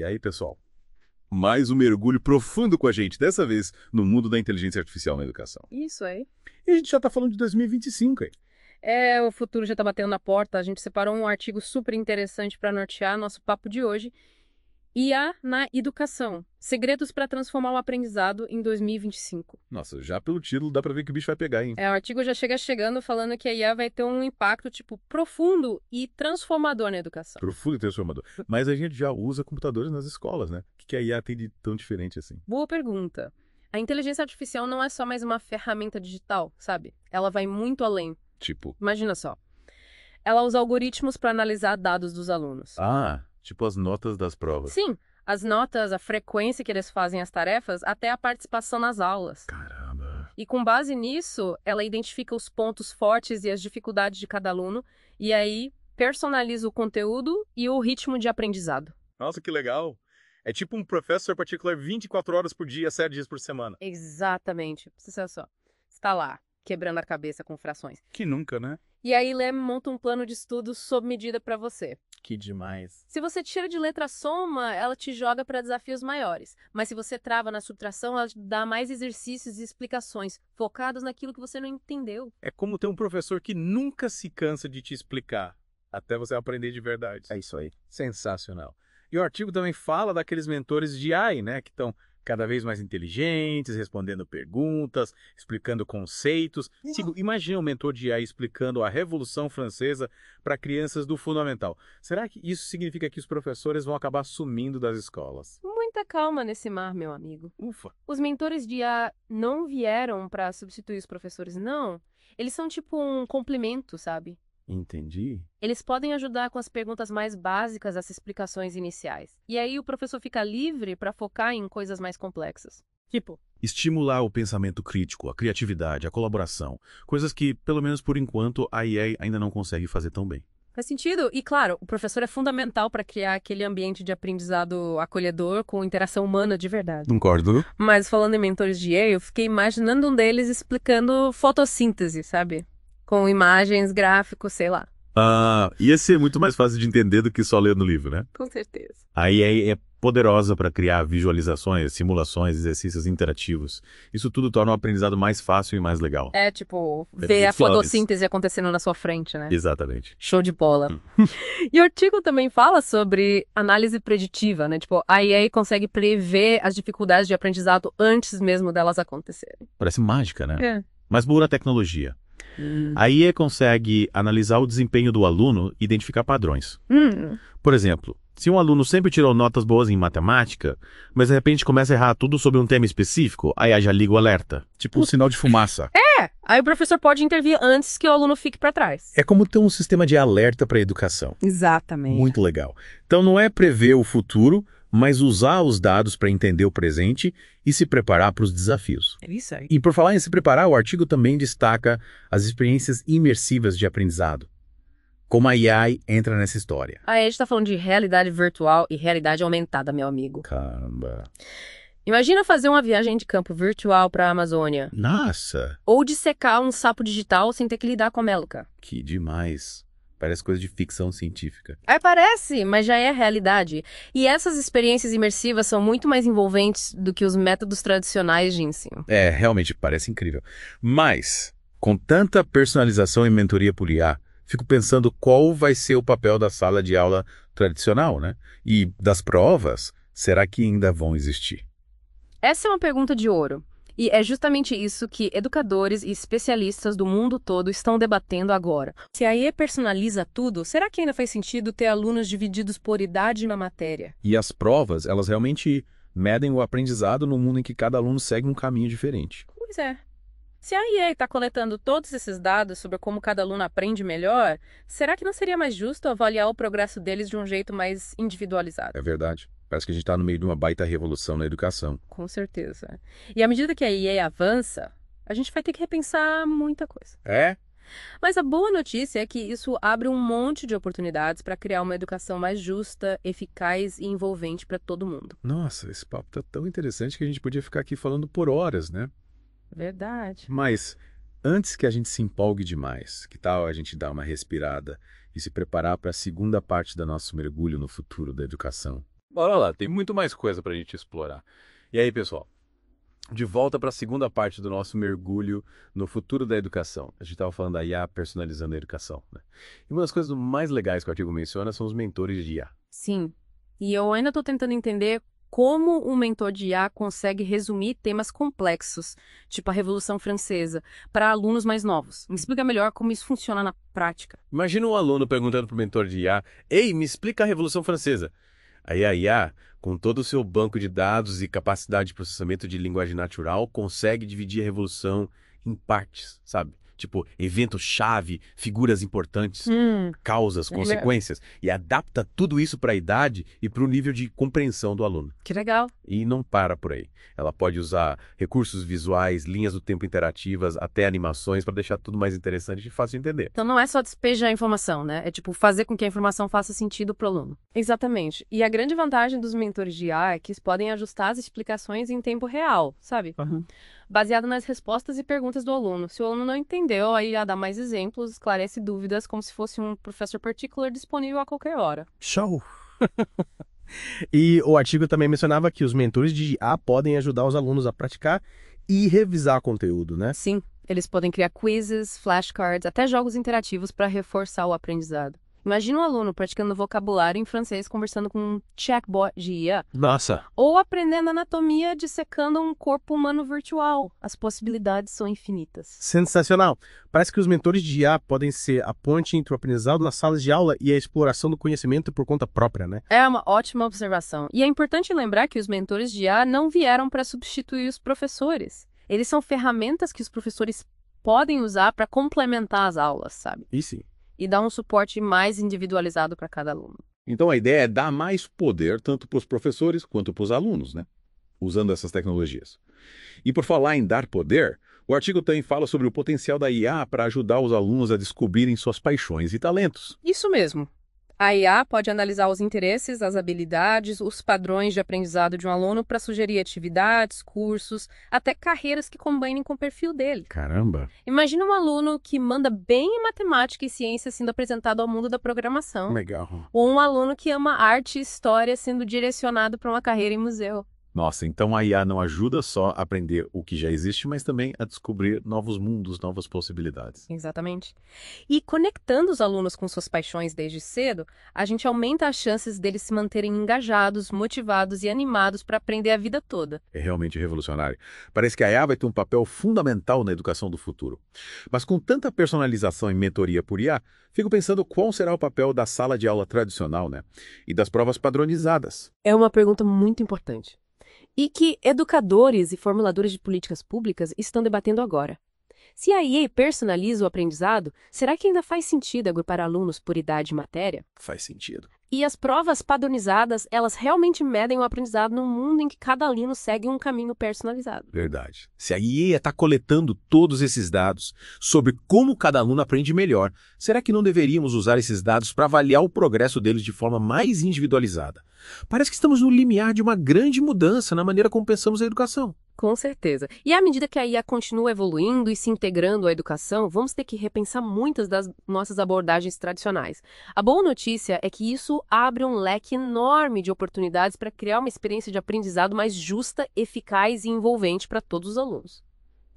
E aí, pessoal? Mais um mergulho profundo com a gente, dessa vez no mundo da inteligência artificial na educação. Isso aí. E a gente já está falando de 2025, hein? O futuro já tá batendo na porta. A gente separou um artigo super interessante para nortear nosso papo de hoje. IA na educação. Segredos para transformar o aprendizado em 2025. Nossa, já pelo título dá pra ver que o bicho vai pegar, hein? O artigo já chega chegando falando que a IA vai ter um impacto, tipo, profundo e transformador na educação. Profundo e transformador. Mas a gente já usa computadores nas escolas, né? O que a IA tem de tão diferente assim? Boa pergunta. A inteligência artificial não é só mais uma ferramenta digital, sabe? Ela vai muito além. Tipo... Imagina só. Ela usa algoritmos para analisar dados dos alunos. Tipo as notas das provas. Sim, as notas, a frequência que eles fazem as tarefas, até a participação nas aulas. Caramba. E com base nisso, ela identifica os pontos fortes e as dificuldades de cada aluno, e aí personaliza o conteúdo e o ritmo de aprendizado. Nossa, que legal. É tipo um professor particular 24 horas por dia, 7 dias por semana. Exatamente. Precisa só. Está lá, quebrando a cabeça com frações. Que nunca, né? E aí Lem monta um plano de estudo sob medida para você. Que demais. Se você tira de letra a soma, ela te joga para desafios maiores. Mas se você trava na subtração, ela te dá mais exercícios e explicações, focados naquilo que você não entendeu. É como ter um professor que nunca se cansa de te explicar, até você aprender de verdade. É isso aí. Sensacional. E o artigo também fala daqueles mentores de AI, né, que estão cada vez mais inteligentes, respondendo perguntas, explicando conceitos. Imagina um mentor de AI explicando a Revolução Francesa para crianças do fundamental. Será que isso significa que os professores vão acabar sumindo das escolas? Muita calma nesse mar, meu amigo. Ufa! Os mentores de IA não vieram para substituir os professores, não. Eles são tipo um complemento, sabe? Entendi. Eles podem ajudar com as perguntas mais básicas, as explicações iniciais. E aí o professor fica livre para focar em coisas mais complexas. Tipo, Estimular o pensamento crítico, a criatividade, a colaboração. Coisas que, pelo menos por enquanto, a IA ainda não consegue fazer tão bem. faz sentido? E claro, o professor é fundamental para criar aquele ambiente de aprendizado acolhedor com interação humana de verdade. Concordo. Mas falando em mentores de IA, eu fiquei imaginando um deles explicando fotossíntese, sabe? Com imagens, gráficos, sei lá. Ia ser muito mais fácil de entender do que só ler no livro, né? Com certeza. A IA é poderosa para criar visualizações, simulações, exercícios interativos. Isso tudo torna o aprendizado mais fácil e mais legal. Tipo, ver a flores. fotossíntese acontecendo na sua frente, né? Exatamente. Show de bola. E o artigo também fala sobre análise preditiva, né? Tipo, a IA consegue prever as dificuldades de aprendizado antes mesmo delas acontecerem. Parece mágica, né? É. Mas pura tecnologia. A IA consegue analisar o desempenho do aluno e identificar padrões. Por exemplo, se um aluno sempre tirou notas boas em matemática, mas de repente começa a errar tudo sobre um tema específico, a IA já liga o alerta. Tipo um sinal de fumaça. Aí o professor pode intervir antes que o aluno fique para trás. É como ter um sistema de alerta para a educação. Exatamente. Muito legal. Então não é prever o futuro, mas usar os dados para entender o presente e se preparar para os desafios. É isso aí. E por falar em se preparar, o artigo também destaca as experiências imersivas de aprendizado. Como a AI entra nessa história. Aí a gente tá falando de realidade virtual e realidade aumentada, meu amigo. Caramba. Imagina fazer uma viagem de campo virtual para a Amazônia. Nossa, Ou dissecar um sapo digital sem ter que lidar com a meluca. que demais. Parece coisa de ficção científica. Parece, mas já é realidade. E essas experiências imersivas são muito mais envolventes do que os métodos tradicionais de ensino. Realmente parece incrível. Mas, com tanta personalização e mentoria por IA, fico pensando qual vai ser o papel da sala de aula tradicional, né? E das provas, será que ainda vão existir? Essa é uma pergunta de ouro. E é justamente isso que educadores e especialistas do mundo todo estão debatendo agora. Se a IA personaliza tudo, será que ainda faz sentido ter alunos divididos por idade na matéria? E as provas, elas realmente medem o aprendizado no mundo em que cada aluno segue um caminho diferente. Pois é. Se a IA está coletando todos esses dados sobre como cada aluno aprende melhor, será que não seria mais justo avaliar o progresso deles de um jeito mais individualizado? É verdade. Parece que a gente está no meio de uma baita revolução na educação. Com certeza. E à medida que a IA avança, a gente vai ter que repensar muita coisa. É? Mas a boa notícia é que isso abre um monte de oportunidades para criar uma educação mais justa, eficaz e envolvente para todo mundo. Nossa, esse papo tá tão interessante que a gente podia ficar aqui falando por horas, né? Verdade. Mas, antes que a gente se empolgue demais, que tal a gente dar uma respirada e se preparar para a segunda parte do nosso mergulho no futuro da educação? Bora lá, tem muito mais coisa pra gente explorar. E aí, pessoal? De volta para a segunda parte do nosso mergulho no futuro da educação. A gente estava falando da IA personalizando a educação, né? E uma das coisas mais legais que o artigo menciona são os mentores de IA. Sim. E eu ainda estou tentando entender como um mentor de IA consegue resumir temas complexos, tipo a Revolução Francesa, para alunos mais novos. Me explica melhor como isso funciona na prática. Imagina um aluno perguntando para o mentor de IA: Ei, me explica a Revolução Francesa. Aí a IA, com todo o seu banco de dados e capacidade de processamento de linguagem natural, consegue dividir a revolução em partes, sabe? Tipo, evento-chave, figuras importantes, causas, consequências. E adapta tudo isso para a idade e para o nível de compreensão do aluno. Que legal. E não para por aí. Ela pode usar recursos visuais, linhas do tempo interativas, até animações, para deixar tudo mais interessante e fácil de entender. Então não é só despejar a informação, né? É tipo fazer com que a informação faça sentido para o aluno. Exatamente. E a grande vantagem dos mentores de IA é que eles podem ajustar as explicações em tempo real, sabe? Baseado nas respostas e perguntas do aluno. Se o aluno não entendeu, aí dá mais exemplos, esclarece dúvidas, como se fosse um professor particular disponível a qualquer hora. Show! E o artigo também mencionava que os mentores de IA podem ajudar os alunos a praticar e revisar conteúdo, né? Sim, eles podem criar quizzes, flashcards, até jogos interativos para reforçar o aprendizado. Imagina um aluno praticando vocabulário em francês conversando com um chatbot de IA. Nossa! Ou aprendendo anatomia dissecando um corpo humano virtual. As possibilidades são infinitas. Sensacional! Parece que os mentores de IA podem ser a ponte entre o aprendizado nas salas de aula e a exploração do conhecimento por conta própria, né? É uma ótima observação. E é importante lembrar que os mentores de IA não vieram para substituir os professores. Eles são ferramentas que os professores podem usar para complementar as aulas, sabe? E sim. E dar um suporte mais individualizado para cada aluno. Então a ideia é dar mais poder tanto para os professores quanto para os alunos, né? Usando essas tecnologias. E por falar em dar poder, o artigo também fala sobre o potencial da IA para ajudar os alunos a descobrirem suas paixões e talentos. Isso mesmo. A IA pode analisar os interesses, as habilidades, os padrões de aprendizado de um aluno para sugerir atividades, cursos, até carreiras que combinem com o perfil dele. Caramba! Imagina um aluno que manda bem em matemática e ciência sendo apresentado ao mundo da programação. Legal. Ou um aluno que ama arte e história sendo direcionado para uma carreira em museu. Nossa, então a IA não ajuda só a aprender o que já existe, mas também a descobrir novos mundos, novas possibilidades. Exatamente. E conectando os alunos com suas paixões desde cedo, a gente aumenta as chances deles se manterem engajados, motivados e animados para aprender a vida toda. É realmente revolucionário. Parece que a IA vai ter um papel fundamental na educação do futuro. Mas com tanta personalização e mentoria por IA, fico pensando qual será o papel da sala de aula tradicional, né? E das provas padronizadas. É uma pergunta muito importante. E que educadores e formuladores de políticas públicas estão debatendo agora. Se a IA personaliza o aprendizado, será que ainda faz sentido agrupar alunos por idade e matéria? Faz sentido. E as provas padronizadas, elas realmente medem o aprendizado num mundo em que cada aluno segue um caminho personalizado. Verdade. Se a IA está coletando todos esses dados sobre como cada aluno aprende melhor, será que não deveríamos usar esses dados para avaliar o progresso deles de forma mais individualizada? Parece que estamos no limiar de uma grande mudança na maneira como pensamos a educação. Com certeza. E à medida que a IA continua evoluindo e se integrando à educação, vamos ter que repensar muitas das nossas abordagens tradicionais. A boa notícia é que isso abre um leque enorme de oportunidades para criar uma experiência de aprendizado mais justa, eficaz e envolvente para todos os alunos.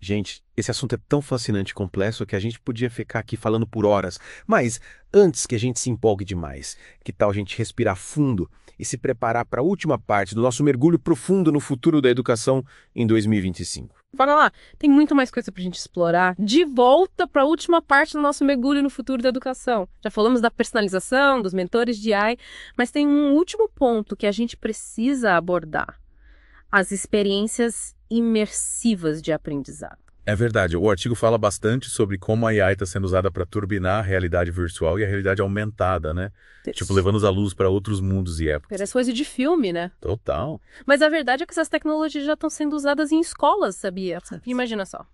Gente, esse assunto é tão fascinante e complexo que a gente podia ficar aqui falando por horas. Mas antes que a gente se empolgue demais, que tal a gente respirar fundo e se preparar para a última parte do nosso mergulho profundo no futuro da educação em 2025? Bora lá, tem muito mais coisa para a gente explorar. De volta para a última parte do nosso mergulho no futuro da educação. Já falamos da personalização, dos mentores de AI, mas tem um último ponto que a gente precisa abordar. As experiências imersivas de aprendizado. É verdade, o artigo fala bastante sobre como a AI está sendo usada para turbinar a realidade virtual e a realidade aumentada, né? Tipo, levando os alunos para outros mundos e épocas. Parece coisa de filme, né? Total. Mas a verdade é que essas tecnologias já estão sendo usadas em escolas, sabia? Imagina só.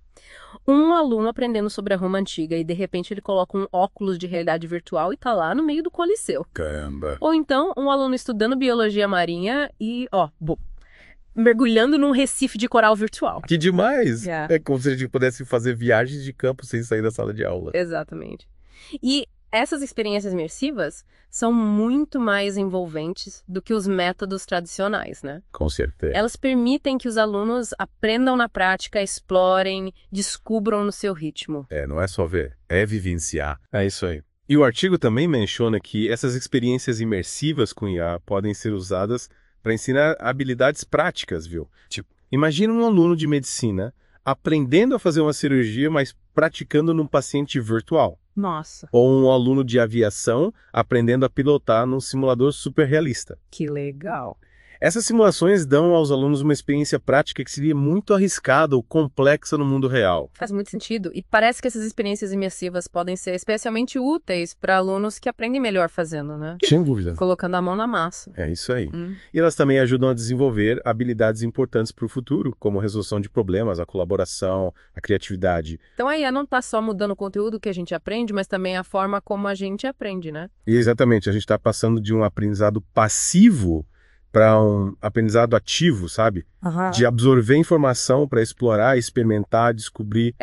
Um aluno aprendendo sobre a Roma Antiga e de repente ele coloca um óculos de realidade virtual e tá lá no meio do Coliseu. Caramba. Ou então, um aluno estudando biologia marinha e, mergulhando num recife de coral virtual. Que demais! Yeah. É como se a gente pudesse fazer viagens de campo sem sair da sala de aula. Exatamente. E Essas experiências imersivas são muito mais envolventes do que os métodos tradicionais, né? Com certeza. Elas permitem que os alunos aprendam na prática, explorem, descubram no seu ritmo. Não é só ver, é vivenciar. É isso aí. E o artigo também menciona que essas experiências imersivas com IA podem ser usadas para ensinar habilidades práticas, viu? Tipo, imagina um aluno de medicina aprendendo a fazer uma cirurgia, mas praticando num paciente virtual. Nossa, Ou um aluno de aviação aprendendo a pilotar num simulador super realista. que legal. Essas simulações dão aos alunos uma experiência prática que seria muito arriscada ou complexa no mundo real. Faz muito sentido. E parece que essas experiências imersivas podem ser especialmente úteis para alunos que aprendem melhor fazendo, né? Sem dúvida. Colocando a mão na massa. É isso aí. E elas também ajudam a desenvolver habilidades importantes para o futuro, como a resolução de problemas, a colaboração, a criatividade. Então a IA não está só mudando o conteúdo que a gente aprende, mas também a forma como a gente aprende, né? E exatamente, a gente está passando de um aprendizado passivo para um aprendizado ativo, sabe? De absorver informação para explorar, experimentar, descobrir.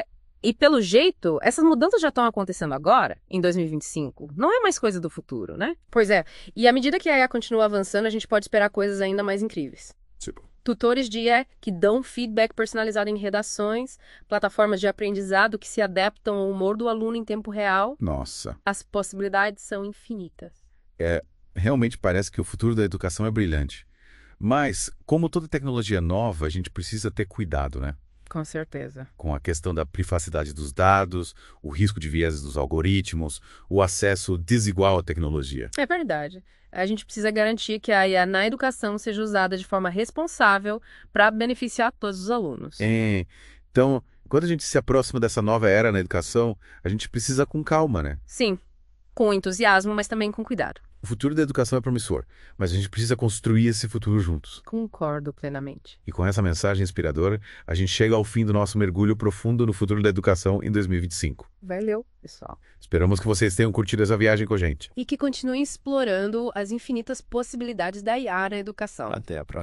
E pelo jeito, essas mudanças já estão acontecendo agora, em 2025. Não é mais coisa do futuro, né? Pois é. E à medida que a IA continua avançando, a gente pode esperar coisas ainda mais incríveis. Tipo, Tutores de IA que dão feedback personalizado em redações, plataformas de aprendizado que se adaptam ao humor do aluno em tempo real. Nossa, As possibilidades são infinitas. realmente parece que o futuro da educação é brilhante. Mas, como toda tecnologia nova, a gente precisa ter cuidado, né? Com certeza. Com a questão da privacidade dos dados, o risco de vieses dos algoritmos, o acesso desigual à tecnologia. É verdade. A gente precisa garantir que a IA na educação seja usada de forma responsável para beneficiar todos os alunos. Então, quando a gente se aproxima dessa nova era na educação, a gente precisa com calma, né? Sim, com entusiasmo, mas também com cuidado. O futuro da educação é promissor, mas a gente precisa construir esse futuro juntos. Concordo plenamente. E com essa mensagem inspiradora, a gente chega ao fim do nosso mergulho profundo no futuro da educação em 2025. Valeu, pessoal. Esperamos que vocês tenham curtido essa viagem com a gente. E que continuem explorando as infinitas possibilidades da IA na educação. até a próxima.